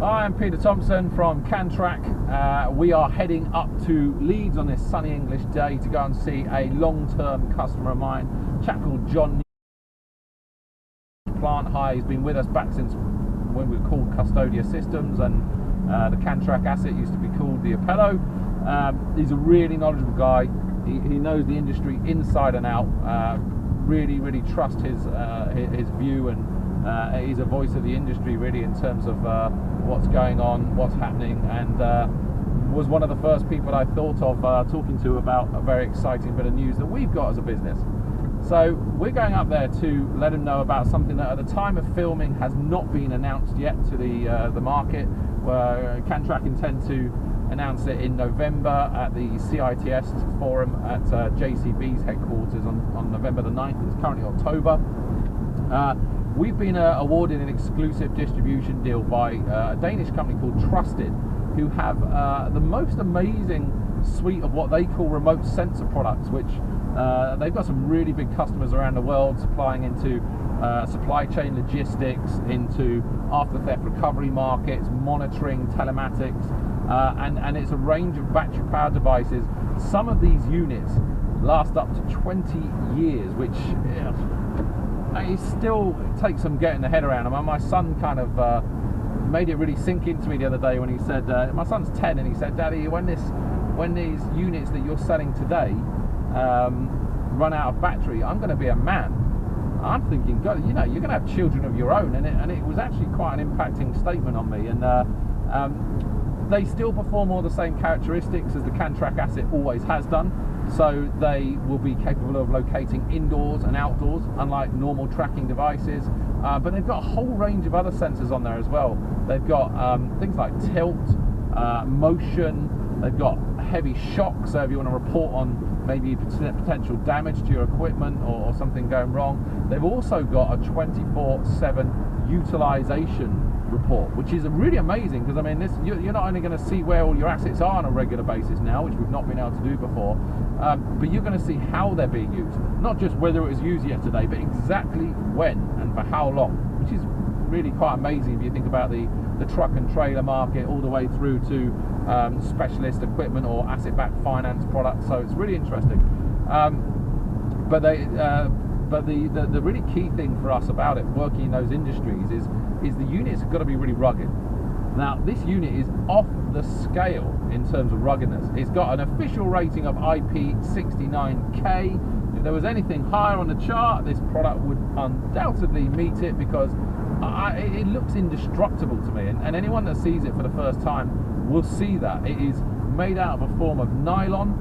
Hi, I'm Peter Thompson from CanTrack. We are heading up to Leeds on this sunny English day to go and see a long-term customer of mine, a chap called John. Plant hire. He's been with us back since when we were called Custodia Systems, and the CanTrack Asset used to be called the Apello. He's a really knowledgeable guy. He knows the industry inside and out. Really trust his view, and he's a voice of the industry really in terms of what's going on, what's happening, and was one of the first people I thought of talking to about a very exciting bit of news that we've got as a business. So we're going up there to let him know about something that at the time of filming has not been announced yet to the market. CanTrack intend to announce it in November at the CITS forum at JCB's headquarters on November the 9th. It's currently October. We've been awarded an exclusive distribution deal by a Danish company called Trusted, who have the most amazing suite of what they call remote sensor products, which they've got some really big customers around the world supplying into supply chain logistics, into after theft recovery markets, monitoring, telematics, and it's a range of battery powered devices. Some of these units last up to 20 years, which it still takes some getting the head around. I mean, my son kind of made it really sink into me the other day when he said, my son's 10, and he said, "Daddy, when these units that you're selling today run out of battery, I'm going to be a man." I'm thinking, God, you know, you're going to have children of your own, and it was actually quite an impacting statement on me. And they still perform all the same characteristics as the CanTrack Asset always has done. So they will be capable of locating indoors and outdoors, unlike normal tracking devices. But they've got a whole range of other sensors on there as well. They've got things like tilt, motion. They've got heavy shock, so if you want to report on maybe potential damage to your equipment or something going wrong. They've also got a 24/7 utilization report, which is really amazing, because I mean, you're not only going to see where all your assets are on a regular basis now, which we've not been able to do before, but you're going to see how they're being used, not just whether it was used yesterday, but exactly when and for how long, which is really quite amazing if you think about the truck and trailer market all the way through to specialist equipment or asset-backed finance products. So it's really interesting. But the really key thing for us about it, working in those industries, is the units have got to be really rugged. Now, this unit is off the scale in terms of ruggedness. It's got an official rating of IP69K. If there was anything higher on the chart, this product would undoubtedly meet it, because it looks indestructible to me, and anyone that sees it for the first time will see that. It is made out of a form of nylon.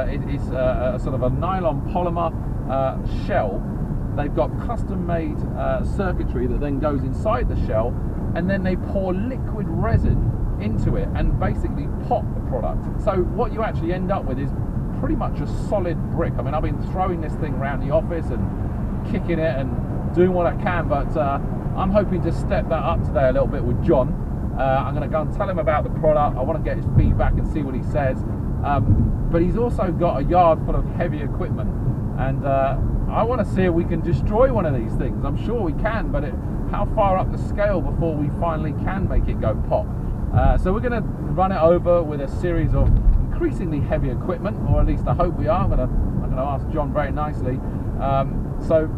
It is a sort of a nylon polymer shell. They've got custom-made circuitry that then goes inside the shell, and then they pour liquid resin into it and basically pop the product. So what you actually end up with is pretty much a solid brick. I mean, I've been throwing this thing around the office and kicking it and doing what I can, but I'm hoping to step that up today a little bit with John. I'm going to go and tell him about the product. I want to get his feedback and see what he says. But he's also got a yard full of heavy equipment, and I want to see if we can destroy one of these things. I'm sure we can, but how far up the scale before we finally can make it go pop? So we're going to run it over with a series of increasingly heavy equipment, or at least I hope we are. I'm going to ask John very nicely. So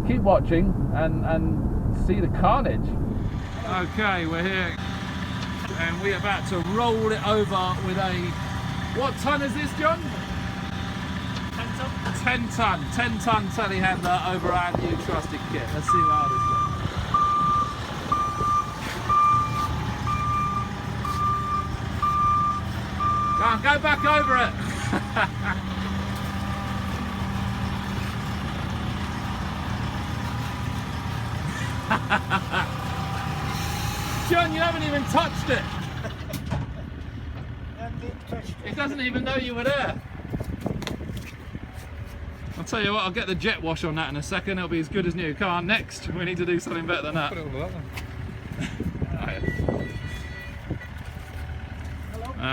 keep watching and see the carnage. Okay, we're here, and we're about to roll it over with a, what ton is this, John? 10 ton. 10 ton telehandler over our new Trusted kit. Let's see how this goes. Go back over it. John, you haven't even touched it. It doesn't even know you were there. I'll tell you what, I'll get the jet wash on that in a second. It'll be as good as new. Come on, next. We need to do something better than that. Put it over that one.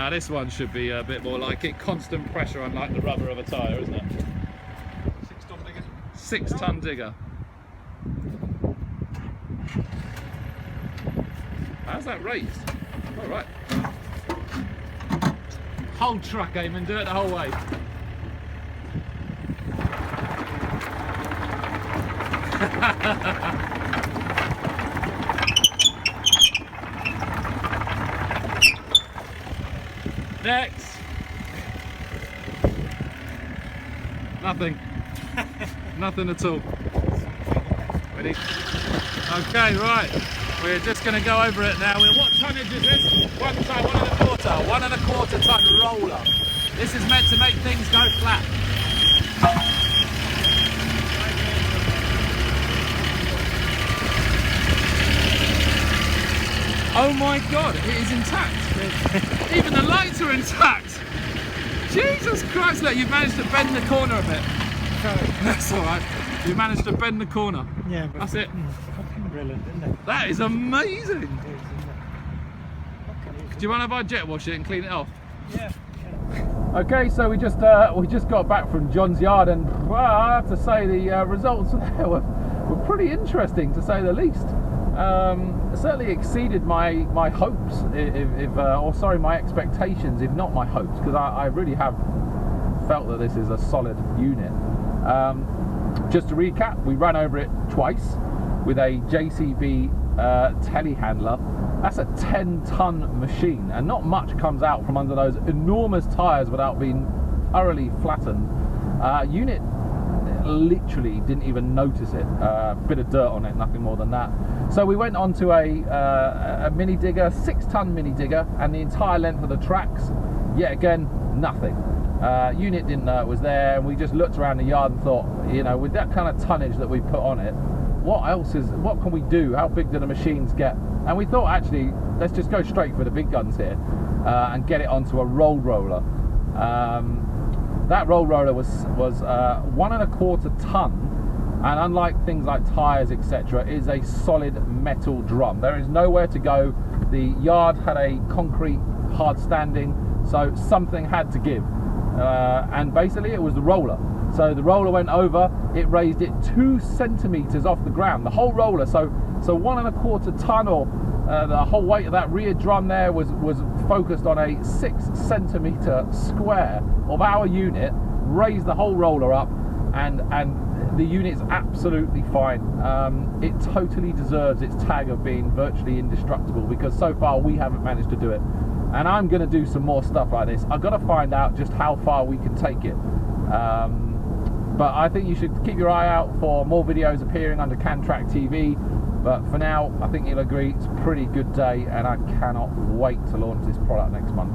This one should be a bit more like it. Constant pressure, unlike the rubber of a tyre, isn't it? 6 ton digger. 6 ton digger. How's that raised? All right. Whole truck, Eamon, do it the whole way. Next. Nothing. Nothing at all. Ready? Okay, right. We're just going to go over it now. What tonnage is this? 1 ton, 1.25 ton roller. This is meant to make things go flat. Oh my God, it is intact. Even the lights are intact. Jesus Christ, look, you've managed to bend the corner a bit. That's all right. You managed to bend the corner. Yeah, but that's it. Fucking brilliant, isn't it? That is amazing. It is, isn't it? Do you mind if I jet wash it and clean it off? Yeah. Okay, so we just got back from John's yard, and well, I have to say the results there were pretty interesting, to say the least. Certainly exceeded my hopes, my expectations, if not my hopes, because I really have felt that this is a solid unit. Just to recap, we ran over it twice with a JCB telehandler. That's a 10-ton machine, and not much comes out from under those enormous tyres without being thoroughly flattened. Unit literally didn't even notice it. Bit of dirt on it, nothing more than that. So we went on to a mini digger, 6-ton mini digger, and the entire length of the tracks, yet again, nothing. Unit didn't know it was there, and we just looked around the yard and thought, you know, with that kind of tonnage that we put on it, what can we do? How big do the machines get? And we thought, actually, let's just go straight for the big guns here and get it onto a roll roller. That roll roller was 1.25 ton, and unlike things like tyres, etc., is a solid metal drum. There is nowhere to go. The yard had a concrete hard standing, so something had to give. And basically it was the roller. So the roller went over, it raised it 2 centimeters off the ground, the whole roller. So 1.25 ton, or the whole weight of that rear drum there was focused on a 6 centimeter square of our unit, raised the whole roller up, and the unit's absolutely fine. It totally deserves its tag of being virtually indestructible, because so far we haven't managed to do it. And I'm going to do some more stuff like this. I've got to find out just how far we can take it. But I think you should keep your eye out for more videos appearing under CanTrack TV. But for now, I think you'll agree it's a pretty good day, and I cannot wait to launch this product next month.